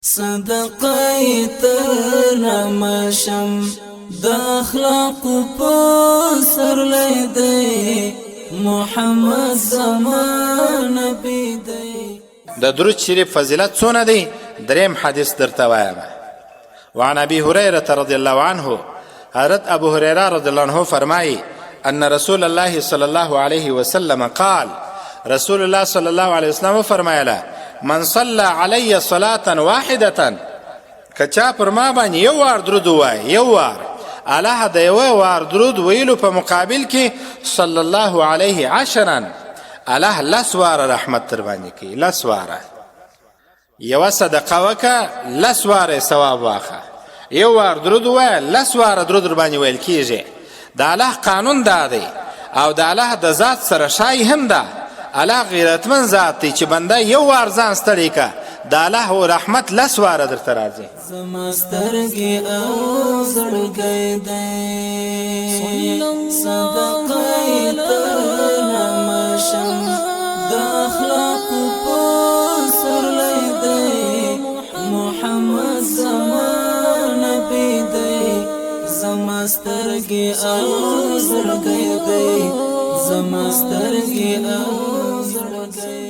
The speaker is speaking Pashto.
صدقه ترمشم د اخلاق په سر دی محمد زمان نبی دی. د درود شریف فضیلت څونه دی؟ دریم حدیث درته وایم. وعن ابي هريره رضي الله عنه، حضرت ابو هريره رضي الله عنه فرمایي ان رسول الله صلى الله عليه وسلم قال، رسول الله صلى الله عليه وسلم فرمایله من صلى علي صلاة واحدة، کچا پر ما باندې یو وار درود وای، یو وار الله د یو وار درود ویلو په مقابل کې صلی الله علیه عشرا، الله لس واره رحمت تر باندې کوي، لس واره. یوه صدقه وکه لس واره ثواب واخه، یو وار درود وای لس واره درود در باندې ویل کیږي. د الله قانون دا دی او د الله د ذات سره شای هم ده. الله غیرتمن ذات دی چې بنده یو وار ځان ستړی که د الله و رحمت لس واره درته راځي. زما سترګې او زړګی دی صدقه ترمشم د اخلاقو په سرلی دی محمد زما نبی دی. زما سترګې او زړګی دی، زما سترګې او زړګی